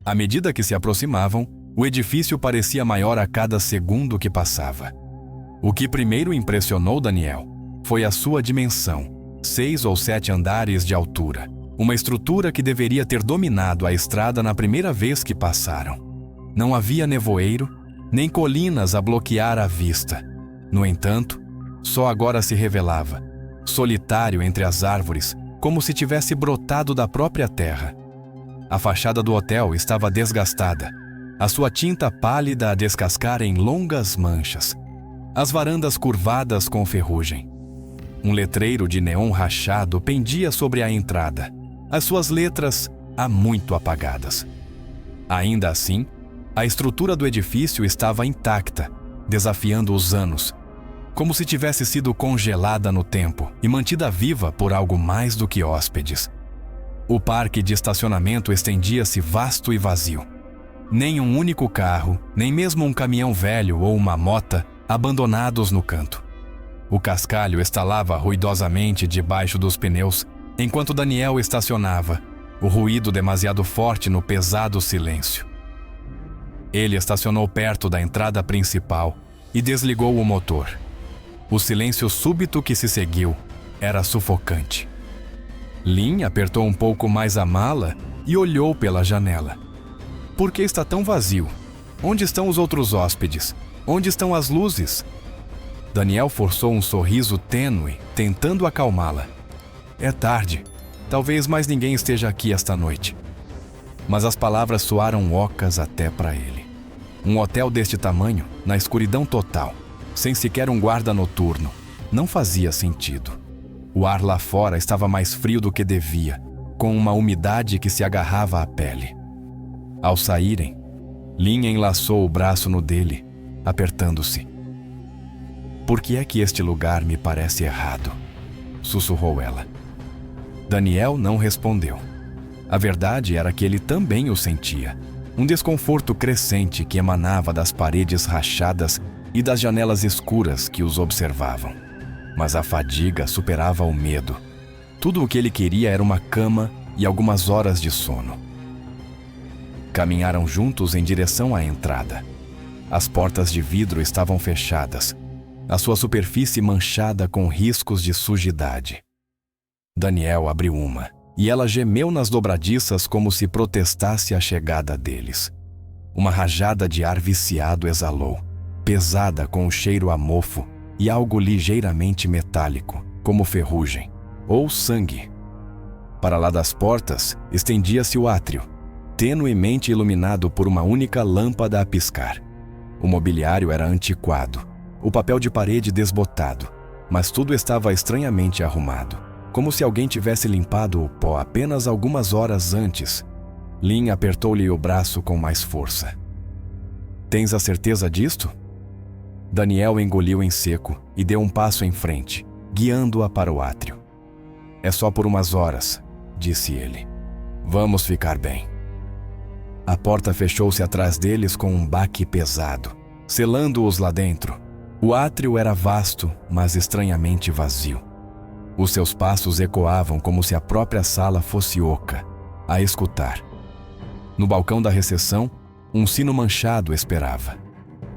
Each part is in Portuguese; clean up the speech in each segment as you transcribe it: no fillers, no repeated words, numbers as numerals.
À medida que se aproximavam, o edifício parecia maior a cada segundo que passava. O que primeiro impressionou Daniel foi a sua dimensão, 6 ou 7 andares de altura, uma estrutura que deveria ter dominado a estrada na primeira vez que passaram. Não havia nevoeiro, nem colinas a bloquear a vista. No entanto, só agora se revelava, solitário entre as árvores, como se tivesse brotado da própria terra. A fachada do hotel estava desgastada, a sua tinta pálida a descascar em longas manchas, as varandas curvadas com ferrugem. Um letreiro de neon rachado pendia sobre a entrada, as suas letras há muito apagadas. Ainda assim, a estrutura do edifício estava intacta, desafiando os anos, como se tivesse sido congelada no tempo e mantida viva por algo mais do que hóspedes. O parque de estacionamento estendia-se vasto e vazio. Nem um único carro, nem mesmo um caminhão velho ou uma mota abandonados no canto. O cascalho estalava ruidosamente debaixo dos pneus, enquanto Daniel estacionava, o ruído demasiado forte no pesado silêncio. Ele estacionou perto da entrada principal e desligou o motor. O silêncio súbito que se seguiu era sufocante. Lynn apertou um pouco mais a mala e olhou pela janela. Por que está tão vazio? Onde estão os outros hóspedes? Onde estão as luzes? Daniel forçou um sorriso tênue, tentando acalmá-la. É tarde. Talvez mais ninguém esteja aqui esta noite. Mas as palavras soaram ocas até para ele. Um hotel deste tamanho, na escuridão total, sem sequer um guarda noturno, não fazia sentido. O ar lá fora estava mais frio do que devia, com uma umidade que se agarrava à pele. Ao saírem, Lynn enlaçou o braço no dele, apertando-se. Por que é que este lugar me parece errado? Sussurrou ela. Daniel não respondeu. A verdade era que ele também o sentia. Um desconforto crescente que emanava das paredes rachadas e das janelas escuras que os observavam. Mas a fadiga superava o medo. Tudo o que ele queria era uma cama e algumas horas de sono. Caminharam juntos em direção à entrada. As portas de vidro estavam fechadas, a sua superfície manchada com riscos de sujidade. Daniel abriu uma, e ela gemeu nas dobradiças como se protestasse a chegada deles. Uma rajada de ar viciado exalou, pesada com o cheiro a mofo e algo ligeiramente metálico, como ferrugem ou sangue. Para lá das portas, estendia-se o átrio, tenuemente iluminado por uma única lâmpada a piscar. O mobiliário era antiquado, o papel de parede desbotado, mas tudo estava estranhamente arrumado, como se alguém tivesse limpado o pó apenas algumas horas antes. Lynn apertou-lhe o braço com mais força. Tens a certeza disto? Daniel engoliu em seco e deu um passo em frente, guiando-a para o átrio. É só por umas horas, disse ele. Vamos ficar bem. A porta fechou-se atrás deles com um baque pesado, selando-os lá dentro. O átrio era vasto, mas estranhamente vazio. Os seus passos ecoavam como se a própria sala fosse oca, a escutar. No balcão da recepção, um sino manchado esperava.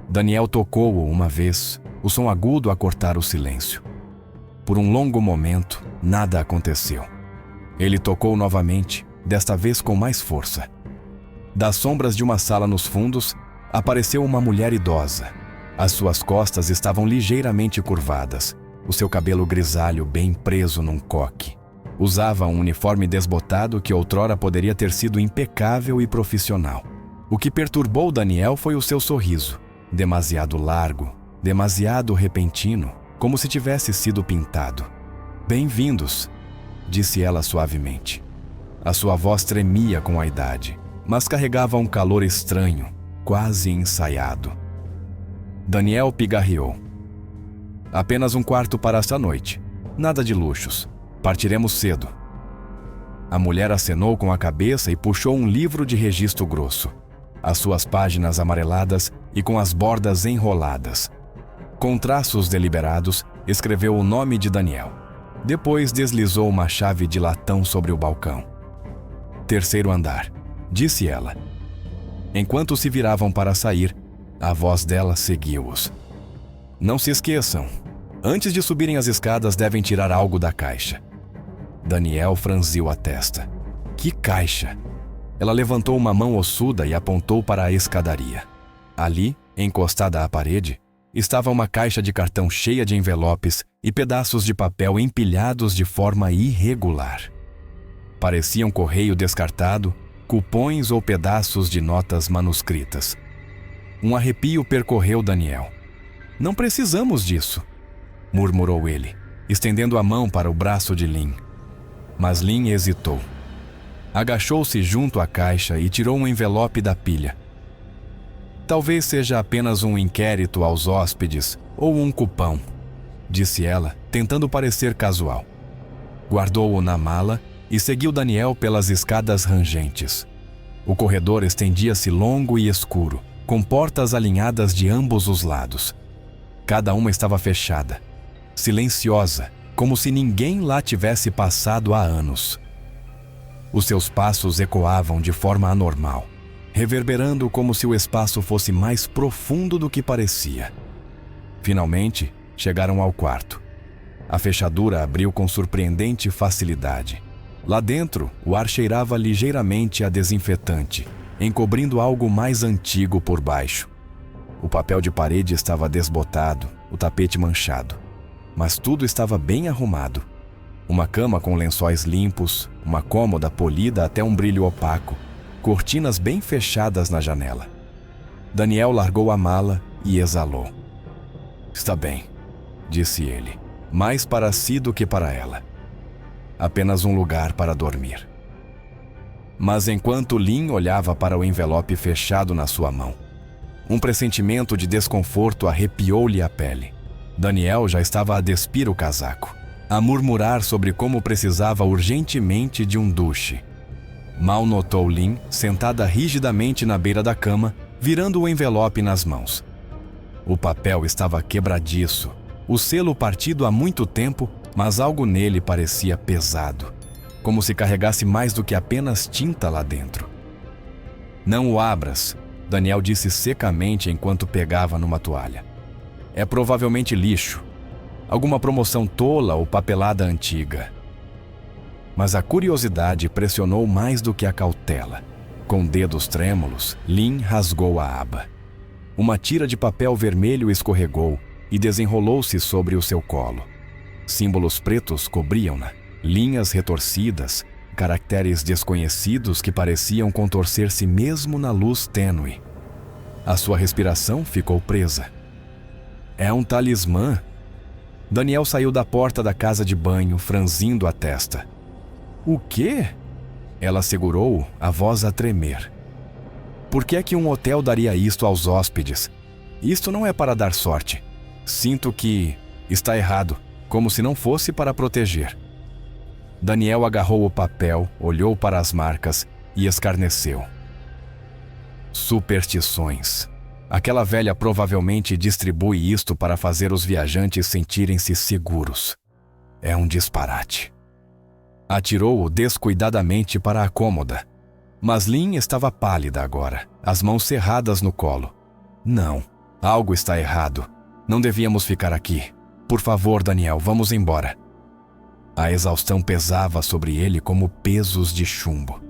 Daniel tocou-o uma vez, o som agudo a cortar o silêncio. Por um longo momento, nada aconteceu. Ele tocou novamente, desta vez com mais força. Das sombras de uma sala nos fundos, apareceu uma mulher idosa. As suas costas estavam ligeiramente curvadas, o seu cabelo grisalho bem preso num coque. Usava um uniforme desbotado que outrora poderia ter sido impecável e profissional. O que perturbou Daniel foi o seu sorriso, demasiado largo, demasiado repentino, como se tivesse sido pintado. Bem-vindos, disse ela suavemente. A sua voz tremia com a idade, mas carregava um calor estranho, quase ensaiado. Daniel pigarreou. Apenas um quarto para esta noite. Nada de luxos. Partiremos cedo. A mulher acenou com a cabeça e puxou um livro de registro grosso, as suas páginas amareladas e com as bordas enroladas. Com traços deliberados, escreveu o nome de Daniel. Depois deslizou uma chave de latão sobre o balcão. Terceiro andar, disse ela. Enquanto se viravam para sair, a voz dela seguiu-os. Não se esqueçam, antes de subirem as escadas devem tirar algo da caixa. Daniel franziu a testa. Que caixa? Ela levantou uma mão ossuda e apontou para a escadaria. Ali, encostada à parede, estava uma caixa de cartão cheia de envelopes e pedaços de papel empilhados de forma irregular. Pareciam correio descartado, cupons ou pedaços de notas manuscritas. Um arrepio percorreu Daniel. Não precisamos disso, murmurou ele, estendendo a mão para o braço de Lynn. Mas Lynn hesitou. Agachou-se junto à caixa e tirou um envelope da pilha. Talvez seja apenas um inquérito aos hóspedes ou um cupão, disse ela, tentando parecer casual. Guardou-o na mala e seguiu Daniel pelas escadas rangentes. O corredor estendia-se longo e escuro, com portas alinhadas de ambos os lados. Cada uma estava fechada, silenciosa, como se ninguém lá tivesse passado há anos. Os seus passos ecoavam de forma anormal, reverberando como se o espaço fosse mais profundo do que parecia. Finalmente, chegaram ao quarto. A fechadura abriu com surpreendente facilidade. Lá dentro, o ar cheirava ligeiramente a desinfetante, encobrindo algo mais antigo por baixo. O papel de parede estava desbotado, o tapete manchado. Mas tudo estava bem arrumado. Uma cama com lençóis limpos, uma cômoda polida até um brilho opaco, cortinas bem fechadas na janela. Daniel largou a mala e exalou. Está bem, disse ele, mais para si do que para ela. Apenas um lugar para dormir. Mas enquanto Lynn olhava para o envelope fechado na sua mão, um pressentimento de desconforto arrepiou-lhe a pele. Daniel já estava a despir o casaco, a murmurar sobre como precisava urgentemente de um duche. Mal notou Lynn, sentada rigidamente na beira da cama, virando o envelope nas mãos. O papel estava quebradiço, o selo partido há muito tempo, mas algo nele parecia pesado, como se carregasse mais do que apenas tinta lá dentro. Não o abras, Daniel disse secamente enquanto pegava numa toalha. É provavelmente lixo, alguma promoção tola ou papelada antiga. Mas a curiosidade pressionou mais do que a cautela. Com dedos trêmulos, Lynn rasgou a aba. Uma tira de papel vermelho escorregou e desenrolou-se sobre o seu colo. Símbolos pretos cobriam-na, linhas retorcidas, caracteres desconhecidos que pareciam contorcer-se mesmo na luz tênue. A sua respiração ficou presa. É um talismã. Daniel saiu da porta da casa de banho, franzindo a testa. O quê? Ela segurou, a voz a tremer. Por que é que um hotel daria isto aos hóspedes? Isto não é para dar sorte. Sinto que está errado, como se não fosse para proteger. Daniel agarrou o papel, olhou para as marcas e escarneceu. Superstições. Aquela velha provavelmente distribui isto para fazer os viajantes sentirem-se seguros. É um disparate. Atirou-o descuidadamente para a cômoda. Mas Lynn estava pálida agora, as mãos cerradas no colo. Não, algo está errado. Não devíamos ficar aqui. Por favor, Daniel, vamos embora. A exaustão pesava sobre ele como pesos de chumbo.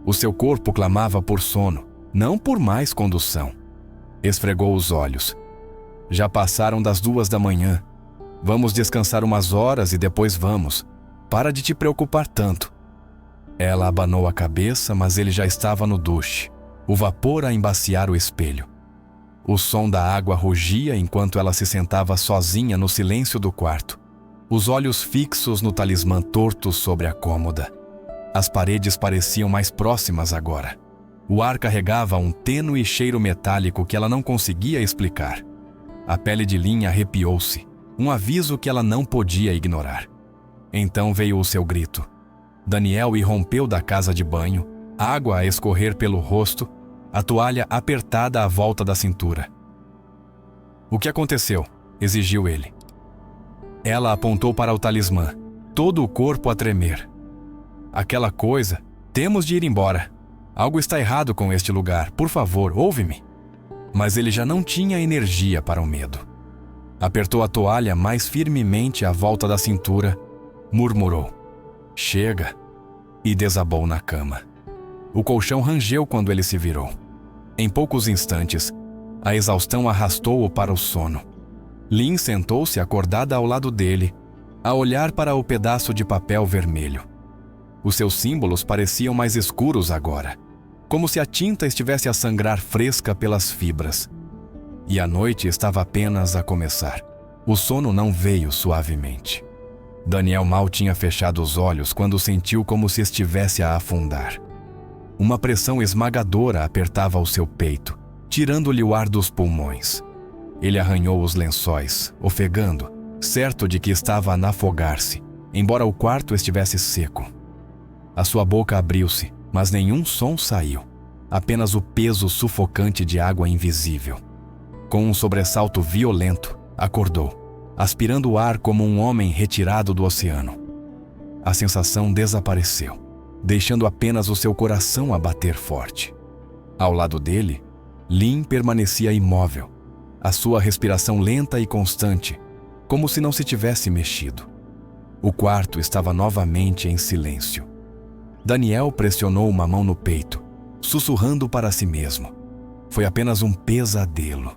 O seu corpo clamava por sono, não por mais condução. Esfregou os olhos. Já passaram das 2 da manhã. Vamos descansar umas horas e depois vamos. Para de te preocupar tanto. Ela abanou a cabeça, mas ele já estava no duche, o vapor a embaciar o espelho. O som da água rugia enquanto ela se sentava sozinha no silêncio do quarto, os olhos fixos no talismã torto sobre a cômoda. As paredes pareciam mais próximas agora. O ar carregava um tênue cheiro metálico que ela não conseguia explicar. A pele de Lynn arrepiou-se, um aviso que ela não podia ignorar. Então veio o seu grito. Daniel irrompeu da casa de banho, água a escorrer pelo rosto, a toalha apertada à volta da cintura. O que aconteceu? Exigiu ele. Ela apontou para o talismã, todo o corpo a tremer. Aquela coisa, temos de ir embora. Algo está errado com este lugar. Por favor, ouve-me. Mas ele já não tinha energia para o medo. Apertou a toalha mais firmemente à volta da cintura, murmurou: "Chega", e desabou na cama. O colchão rangeu quando ele se virou. Em poucos instantes, a exaustão arrastou-o para o sono. Lynn sentou-se acordada ao lado dele, a olhar para o pedaço de papel vermelho. Os seus símbolos pareciam mais escuros agora, como se a tinta estivesse a sangrar fresca pelas fibras. E a noite estava apenas a começar. O sono não veio suavemente. Daniel mal tinha fechado os olhos quando sentiu como se estivesse a afundar. Uma pressão esmagadora apertava o seu peito, tirando-lhe o ar dos pulmões. Ele arranhou os lençóis, ofegando, certo de que estava a afogar-se, embora o quarto estivesse seco. A sua boca abriu-se, mas nenhum som saiu, apenas o peso sufocante de água invisível. Com um sobressalto violento, acordou, aspirando o ar como um homem retirado do oceano. A sensação desapareceu, deixando apenas o seu coração a bater forte. Ao lado dele, Lynn permanecia imóvel, a sua respiração lenta e constante, como se não se tivesse mexido. O quarto estava novamente em silêncio. Daniel pressionou uma mão no peito, sussurrando para si mesmo: "Foi apenas um pesadelo.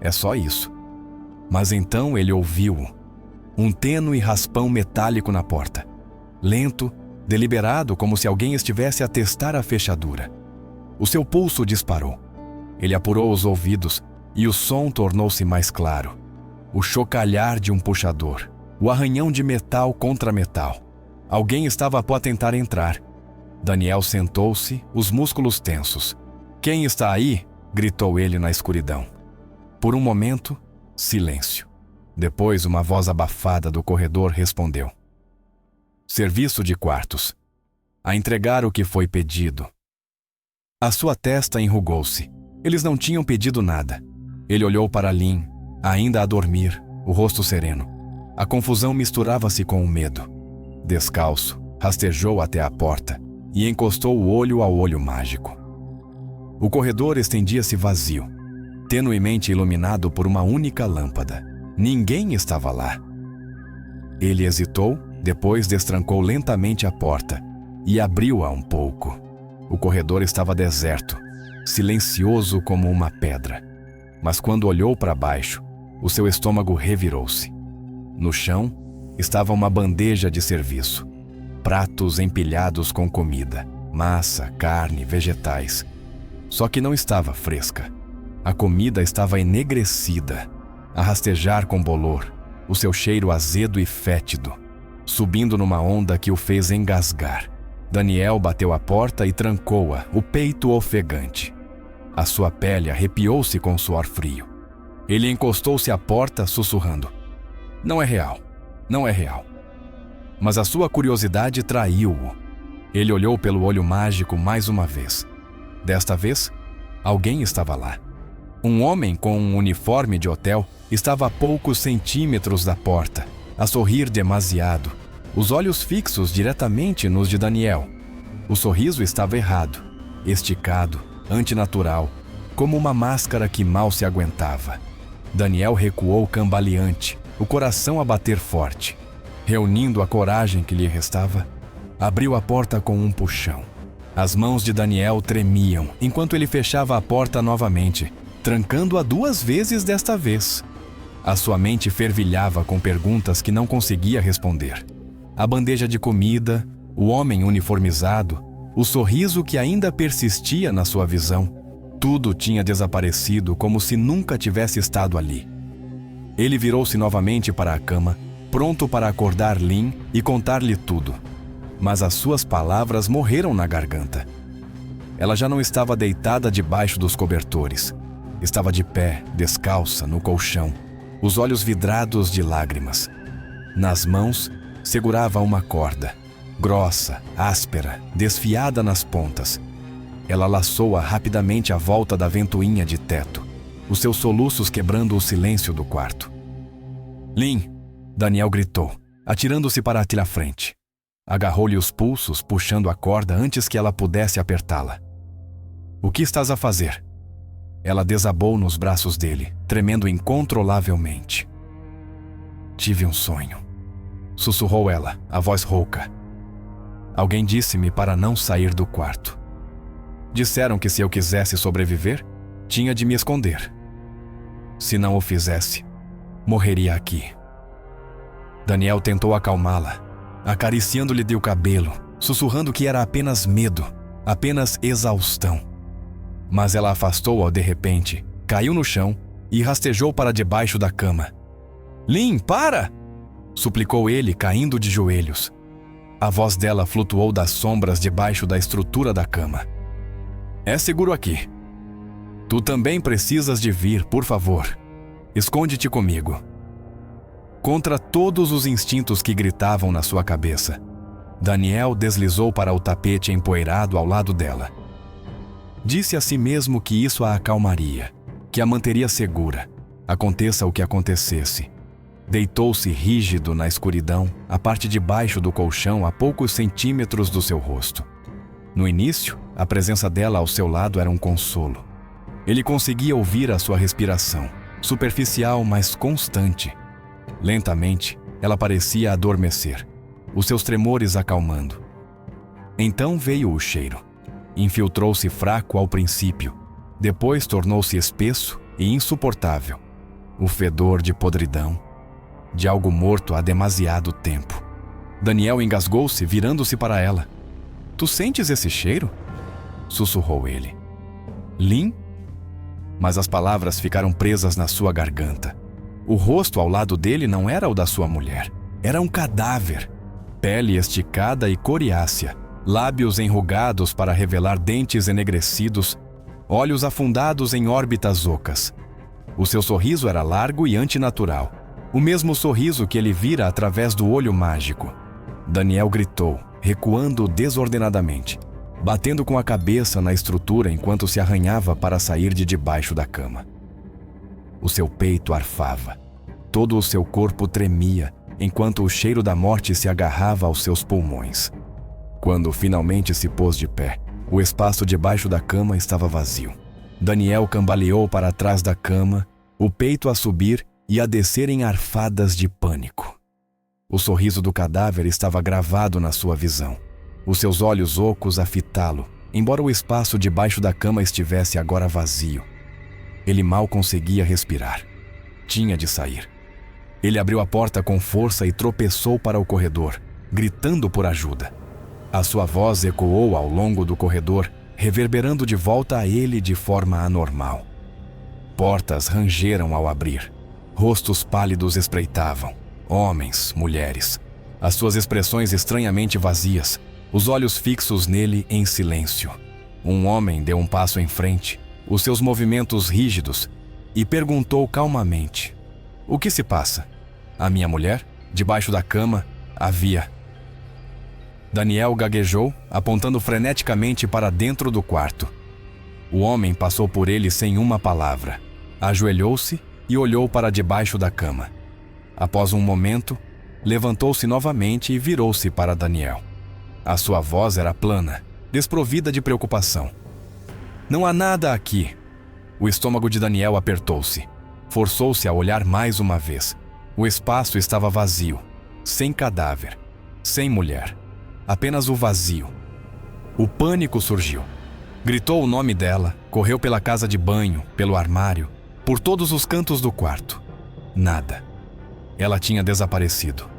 É só isso." Mas então ele ouviu-o. Um tênue raspão metálico na porta. Lento, deliberado, como se alguém estivesse a testar a fechadura. O seu pulso disparou. Ele apurou os ouvidos e o som tornou-se mais claro. O chocalhar de um puxador. O arranhão de metal contra metal. Alguém estava a tentar entrar. Daniel sentou-se, os músculos tensos. "Quem está aí?" gritou ele na escuridão. Por um momento, silêncio. Depois, uma voz abafada do corredor respondeu: "Serviço de quartos. A entregar o que foi pedido." A sua testa enrugou-se. Eles não tinham pedido nada. Ele olhou para Lynn, ainda a dormir, o rosto sereno. A confusão misturava-se com o medo. Descalço, rastejou até a porta e encostou o olho ao olho mágico. O corredor estendia-se vazio, tenuemente iluminado por uma única lâmpada. Ninguém estava lá. Ele hesitou, depois destrancou lentamente a porta e abriu-a um pouco. O corredor estava deserto, silencioso como uma pedra. Mas quando olhou para baixo, o seu estômago revirou-se. No chão estava uma bandeja de serviço. Pratos empilhados com comida, massa, carne, vegetais. Só que não estava fresca. A comida estava enegrecida, a rastejar com bolor, o seu cheiro azedo e fétido, subindo numa onda que o fez engasgar. Daniel bateu a porta e trancou-a, o peito ofegante. A sua pele arrepiou-se com suor frio. Ele encostou-se à porta, sussurrando: "Não é real, não é real." Mas a sua curiosidade traiu-o. Ele olhou pelo olho mágico mais uma vez. Desta vez, alguém estava lá. Um homem com um uniforme de hotel estava a poucos centímetros da porta, a sorrir demasiado, os olhos fixos diretamente nos de Daniel. O sorriso estava errado, esticado, antinatural, como uma máscara que mal se aguentava. Daniel recuou cambaleante, o coração a bater forte. Reunindo a coragem que lhe restava, abriu a porta com um puxão. As mãos de Daniel tremiam enquanto ele fechava a porta novamente, trancando-a 2 vezes desta vez. A sua mente fervilhava com perguntas que não conseguia responder. A bandeja de comida, o homem uniformizado, o sorriso que ainda persistia na sua visão. Tudo tinha desaparecido como se nunca tivesse estado ali. Ele virou-se novamente para a cama, pronto para acordar Lynn e contar-lhe tudo. Mas as suas palavras morreram na garganta. Ela já não estava deitada debaixo dos cobertores. Estava de pé, descalça, no colchão, os olhos vidrados de lágrimas. Nas mãos, segurava uma corda, grossa, áspera, desfiada nas pontas. Ela laçou-a rapidamente à volta da ventoinha de teto, os seus soluços quebrando o silêncio do quarto. "Lynn!" Daniel gritou, atirando-se para a frente. Agarrou-lhe os pulsos, puxando a corda antes que ela pudesse apertá-la. O que estás a fazer? Ela desabou nos braços dele, tremendo incontrolavelmente. Tive um sonho. Sussurrou ela, a voz rouca. Alguém disse-me para não sair do quarto. Disseram que se eu quisesse sobreviver, tinha de me esconder. Se não o fizesse, morreria aqui. Daniel tentou acalmá-la, acariciando-lhe o cabelo, sussurrando que era apenas medo, apenas exaustão. Mas ela afastou-o de repente, caiu no chão e rastejou para debaixo da cama. Lynn, para! Suplicou ele, caindo de joelhos. A voz dela flutuou das sombras debaixo da estrutura da cama. É seguro aqui. Tu também precisas de vir, por favor. Esconde-te comigo. Contra todos os instintos que gritavam na sua cabeça, Daniel deslizou para o tapete empoeirado ao lado dela. Disse a si mesmo que isso a acalmaria, que a manteria segura, aconteça o que acontecesse. Deitou-se rígido na escuridão, a parte de baixo do colchão a poucos centímetros do seu rosto. No início, a presença dela ao seu lado era um consolo. Ele conseguia ouvir a sua respiração, superficial, mas constante. Lentamente, ela parecia adormecer, os seus tremores acalmando. Então veio o cheiro. Infiltrou-se fraco ao princípio, depois tornou-se espesso e insuportável. O fedor de podridão, de algo morto há demasiado tempo. Daniel engasgou-se, virando-se para ela. Tu sentes esse cheiro? Sussurrou ele. Lynn? Mas as palavras ficaram presas na sua garganta. O rosto ao lado dele não era o da sua mulher. Era um cadáver. Pele esticada e coriácea, lábios enrugados para revelar dentes enegrecidos, olhos afundados em órbitas ocas. O seu sorriso era largo e antinatural, o mesmo sorriso que ele vira através do olho mágico. Daniel gritou, recuando desordenadamente, batendo com a cabeça na estrutura enquanto se arranhava para sair de debaixo da cama. O seu peito arfava, todo o seu corpo tremia, enquanto o cheiro da morte se agarrava aos seus pulmões. Quando finalmente se pôs de pé, o espaço debaixo da cama estava vazio. Daniel cambaleou para trás da cama, o peito a subir e a descer em arfadas de pânico. O sorriso do cadáver estava gravado na sua visão, os seus olhos ocos a fitá-lo, embora o espaço debaixo da cama estivesse agora vazio. Ele mal conseguia respirar. Tinha de sair. Ele abriu a porta com força e tropeçou para o corredor, gritando por ajuda. A sua voz ecoou ao longo do corredor, reverberando de volta a ele de forma anormal. Portas rangeram ao abrir. Rostos pálidos espreitavam. Homens, mulheres. As suas expressões estranhamente vazias, os olhos fixos nele em silêncio. Um homem deu um passo em frente, os seus movimentos rígidos, e perguntou calmamente: O que se passa? A minha mulher, debaixo da cama, havia... Daniel gaguejou, apontando freneticamente para dentro do quarto. O homem passou por ele sem uma palavra. Ajoelhou-se e olhou para debaixo da cama. Após um momento, levantou-se novamente e virou-se para Daniel. A sua voz era plana, desprovida de preocupação. Não há nada aqui. O estômago de Daniel apertou-se. Forçou-se a olhar mais uma vez. O espaço estava vazio, sem cadáver, sem mulher. Apenas o vazio. O pânico surgiu. Gritou o nome dela, correu pela casa de banho, pelo armário, por todos os cantos do quarto. Nada. Ela tinha desaparecido.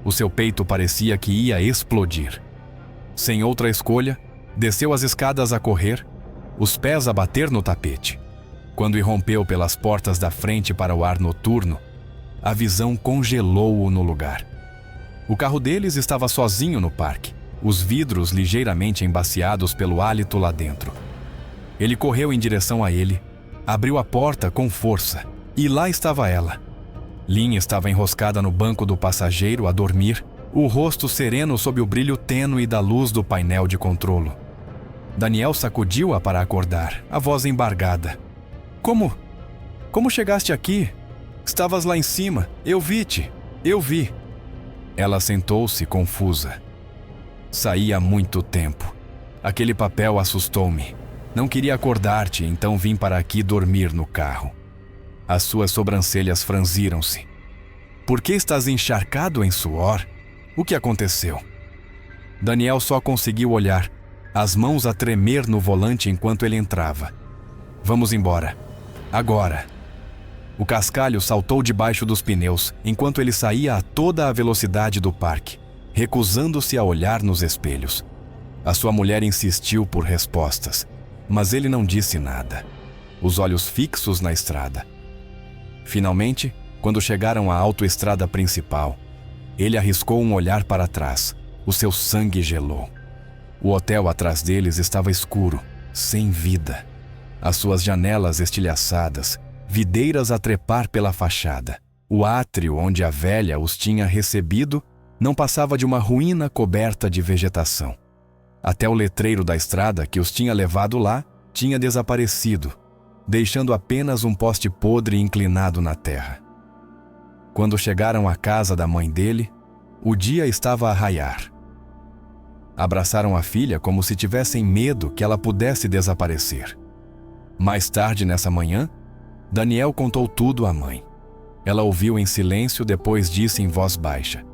O seu peito parecia que ia explodir. Sem outra escolha, desceu as escadas a correr, os pés a bater no tapete. Quando irrompeu pelas portas da frente para o ar noturno, a visão congelou-o no lugar. O carro deles estava sozinho no parque, os vidros ligeiramente embaciados pelo hálito lá dentro. Ele correu em direção a ele, abriu a porta com força, e lá estava ela. Lynn estava enroscada no banco do passageiro a dormir, o rosto sereno sob o brilho tênue da luz do painel de controlo. Daniel sacudiu-a para acordar, a voz embargada. Como chegaste aqui? Estavas lá em cima. Eu vi-te. Eu vi. Ela sentou-se confusa. Saí há muito tempo. Aquele papel assustou-me. Não queria acordar-te, então vim para aqui dormir no carro. As suas sobrancelhas franziram-se. Por que estás encharcado em suor? O que aconteceu? Daniel só conseguiu olhar, as mãos a tremer no volante enquanto ele entrava. Vamos embora. Agora. O cascalho saltou debaixo dos pneus enquanto ele saía a toda a velocidade do parque, recusando-se a olhar nos espelhos. A sua mulher insistiu por respostas, mas ele não disse nada, os olhos fixos na estrada. Finalmente, quando chegaram à autoestrada principal, ele arriscou um olhar para trás. O seu sangue gelou. O hotel atrás deles estava escuro, sem vida. As suas janelas estilhaçadas, videiras a trepar pela fachada. O átrio onde a velha os tinha recebido não passava de uma ruína coberta de vegetação. Até o letreiro da estrada que os tinha levado lá tinha desaparecido, deixando apenas um poste podre inclinado na terra. Quando chegaram à casa da mãe dele, o dia estava a raiar. Abraçaram a filha como se tivessem medo que ela pudesse desaparecer. Mais tarde nessa manhã, Daniel contou tudo à mãe. Ela ouviu em silêncio, depois disse em voz baixa: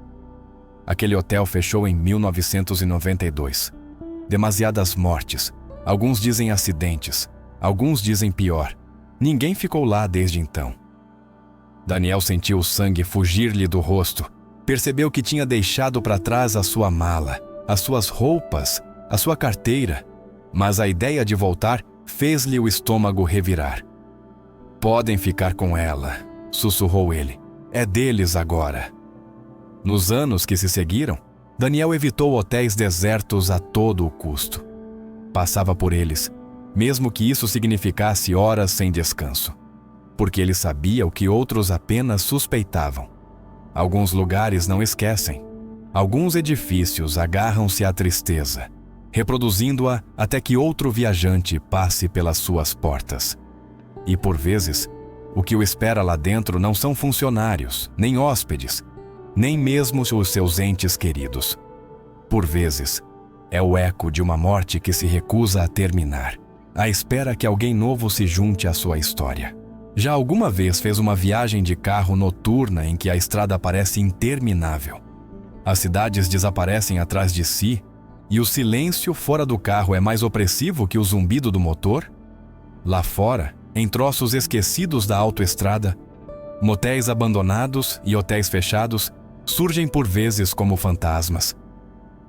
aquele hotel fechou em 1992. Demasiadas mortes. Alguns dizem acidentes. Alguns dizem pior. Ninguém ficou lá desde então. Daniel sentiu o sangue fugir-lhe do rosto. Percebeu que tinha deixado para trás a sua mala, as suas roupas, a sua carteira. Mas a ideia de voltar fez-lhe o estômago revirar. Podem ficar com ela, sussurrou ele. É deles agora. Nos anos que se seguiram, Daniel evitou hotéis desertos a todo o custo. Passava por eles, mesmo que isso significasse horas sem descanso, porque ele sabia o que outros apenas suspeitavam. Alguns lugares não esquecem. Alguns edifícios agarram-se à tristeza, reproduzindo-a até que outro viajante passe pelas suas portas. E por vezes, o que o espera lá dentro não são funcionários, nem hóspedes, nem mesmo os seus entes queridos. Por vezes, é o eco de uma morte que se recusa a terminar, à espera que alguém novo se junte à sua história. Já alguma vez fez uma viagem de carro noturna em que a estrada parece interminável? As cidades desaparecem atrás de si e o silêncio fora do carro é mais opressivo que o zumbido do motor? Lá fora, em troços esquecidos da autoestrada, motéis abandonados e hotéis fechados surgem por vezes como fantasmas.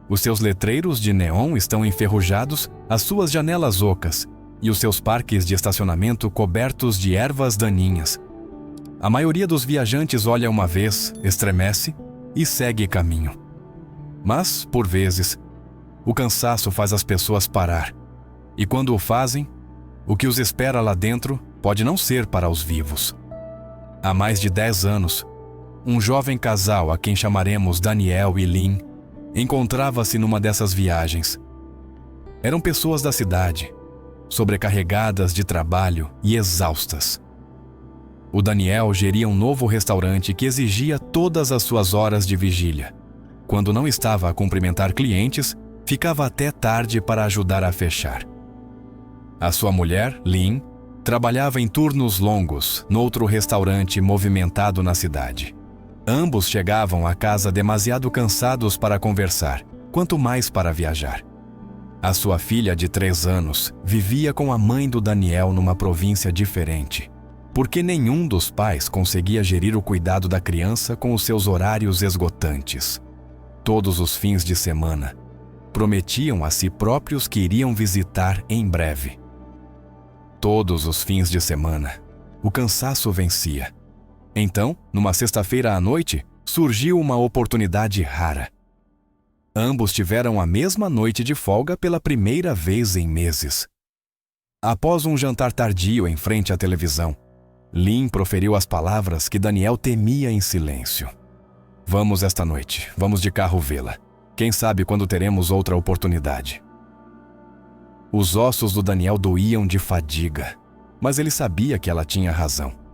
Os seus letreiros de neon estão enferrujados, as suas janelas ocas e os seus parques de estacionamento cobertos de ervas daninhas. A maioria dos viajantes olha uma vez, estremece e segue caminho. Mas, por vezes, o cansaço faz as pessoas parar. E quando o fazem, o que os espera lá dentro pode não ser para os vivos. Há mais de 10 anos, um jovem casal, a quem chamaremos Daniel e Lynn, encontrava-se numa dessas viagens. Eram pessoas da cidade, sobrecarregadas de trabalho e exaustas. O Daniel geria um novo restaurante que exigia todas as suas horas de vigília. Quando não estava a cumprimentar clientes, ficava até tarde para ajudar a fechar. A sua mulher, Lynn, trabalhava em turnos longos noutro restaurante movimentado na cidade. Ambos chegavam à casa demasiado cansados para conversar, quanto mais para viajar. A sua filha de 3 anos vivia com a mãe do Daniel numa província diferente, porque nenhum dos pais conseguia gerir o cuidado da criança com os seus horários esgotantes. Todos os fins de semana, prometiam a si próprios que iriam visitar em breve. Todos os fins de semana, o cansaço vencia. Então, numa sexta-feira à noite, surgiu uma oportunidade rara. Ambos tiveram a mesma noite de folga pela primeira vez em meses. Após um jantar tardio em frente à televisão, Lynn proferiu as palavras que Daniel temia em silêncio. Vamos esta noite, vamos de carro vê-la. Quem sabe quando teremos outra oportunidade. Os ossos do Daniel doíam de fadiga, mas ele sabia que ela tinha razão.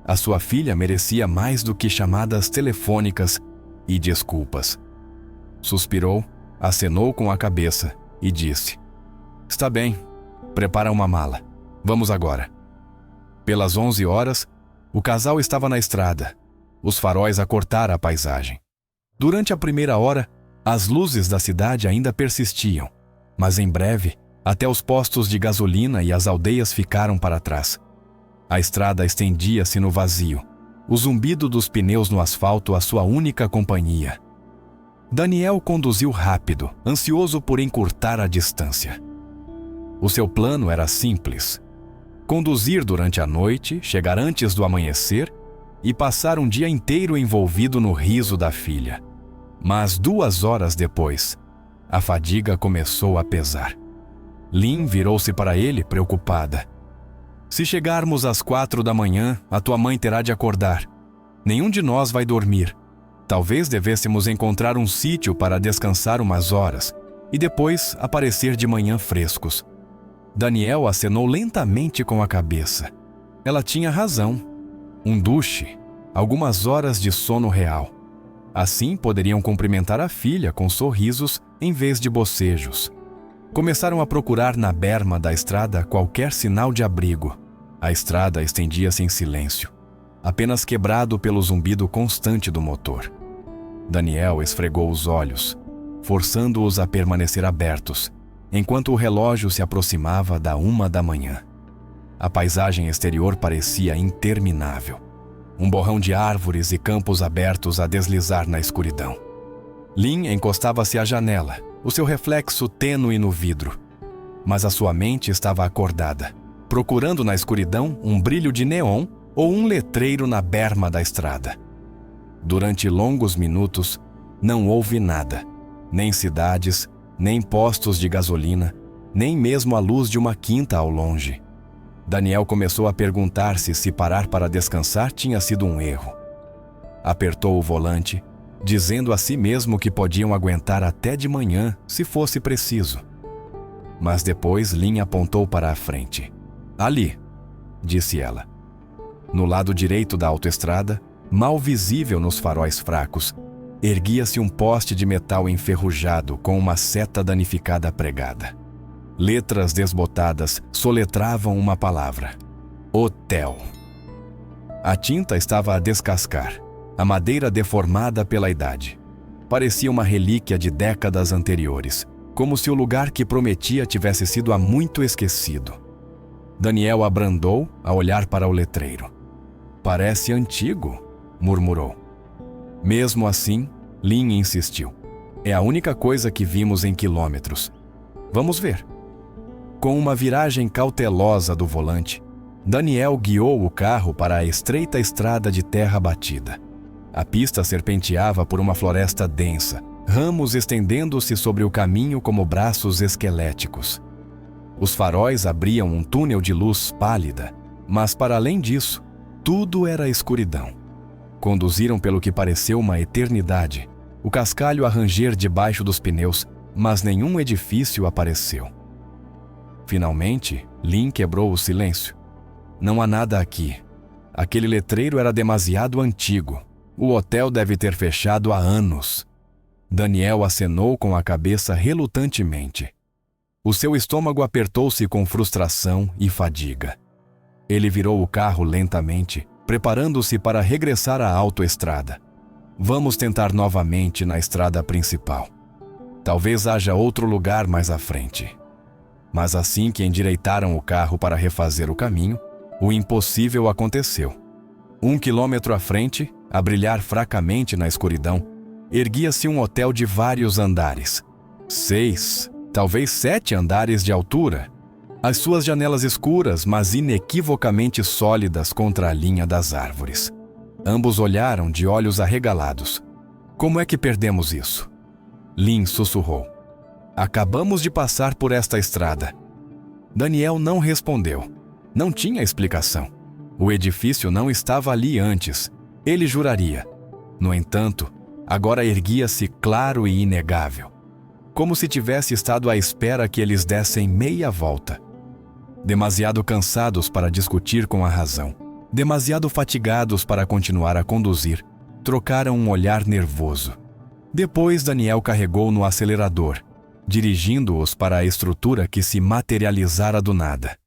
A sua filha merecia mais do que chamadas telefônicas e desculpas. Suspirou, acenou com a cabeça e disse: Está bem, Prepara uma mala. Vamos agora. Pelas 11 horas, o casal estava na estrada. Os faróis a cortar a paisagem. Durante a primeira hora, as luzes da cidade ainda persistiam, mas em breve, até os postos de gasolina e as aldeias ficaram para trás. A estrada estendia-se no vazio, o zumbido dos pneus no asfalto a sua única companhia. Daniel conduziu rápido, ansioso por encurtar a distância. O seu plano era simples: conduzir durante a noite, chegar antes do amanhecer e passar um dia inteiro envolvido no riso da filha. Mas 2 horas depois, a fadiga começou a pesar. Lynn virou-se para ele, preocupada. Se chegarmos às 4 da manhã, a tua mãe terá de acordar. Nenhum de nós vai dormir. Talvez devêssemos encontrar um sítio para descansar umas horas e depois aparecer de manhã frescos. Daniel acenou lentamente com a cabeça. Ela tinha razão. Um duche, algumas horas de sono real. Assim poderiam cumprimentar a filha com sorrisos em vez de bocejos. Começaram a procurar na berma da estrada qualquer sinal de abrigo. A estrada estendia-se em silêncio, apenas quebrado pelo zumbido constante do motor. Daniel esfregou os olhos, forçando-os a permanecer abertos, enquanto o relógio se aproximava da 1 da manhã. A paisagem exterior parecia interminável. Um borrão de árvores e campos abertos a deslizar na escuridão. Lynn encostava-se à janela, o seu reflexo tênue no vidro. Mas a sua mente estava acordada, procurando na escuridão um brilho de neon ou um letreiro na berma da estrada. Durante longos minutos, não houve nada, nem cidades, nem postos de gasolina, nem mesmo a luz de uma quinta ao longe. Daniel começou a perguntar-se se parar para descansar tinha sido um erro. Apertou o volante, dizendo a si mesmo que podiam aguentar até de manhã, se fosse preciso. Mas depois Lynn apontou para a frente. Ali, disse ela. No lado direito da autoestrada, mal visível nos faróis fracos, erguia-se um poste de metal enferrujado com uma seta danificada pregada. Letras desbotadas soletravam uma palavra: Hotel. A tinta estava a descascar, a madeira deformada pela idade. Parecia uma relíquia de décadas anteriores, como se o lugar que prometia tivesse sido há muito esquecido. Daniel abrandou a olhar para o letreiro. Parece antigo, murmurou. Mesmo assim, Lynn insistiu. É a única coisa que vimos em quilômetros. Vamos ver. Com uma viragem cautelosa do volante, Daniel guiou o carro para a estreita estrada de terra batida. A pista serpenteava por uma floresta densa, ramos estendendo-se sobre o caminho como braços esqueléticos. Os faróis abriam um túnel de luz pálida, mas para além disso, tudo era escuridão. Conduziram pelo que pareceu uma eternidade, o cascalho a ranger debaixo dos pneus, mas nenhum edifício apareceu. Finalmente, Lynn quebrou o silêncio. Não há nada aqui. Aquele letreiro era demasiado antigo. O hotel deve ter fechado há anos. Daniel acenou com a cabeça relutantemente. O seu estômago apertou-se com frustração e fadiga. Ele virou o carro lentamente, preparando-se para regressar à autoestrada. Vamos tentar novamente na estrada principal. Talvez haja outro lugar mais à frente. Mas assim que endireitaram o carro para refazer o caminho, o impossível aconteceu. 1 quilômetro à frente, a brilhar fracamente na escuridão, erguia-se um hotel de vários andares. 6, talvez 7 andares de altura. As suas janelas escuras, mas inequivocamente sólidas contra a linha das árvores. Ambos olharam de olhos arregalados. Como é que perdemos isso? Lynn sussurrou. Acabamos de passar por esta estrada. Daniel não respondeu. Não tinha explicação. O edifício não estava ali antes. Ele juraria. No entanto, agora erguia-se claro e inegável, como se tivesse estado à espera que eles dessem meia volta. Demasiado cansados para discutir com a razão, demasiado fatigados para continuar a conduzir, trocaram um olhar nervoso. Depois Daniel carregou no acelerador, dirigindo-os para a estrutura que se materializara do nada.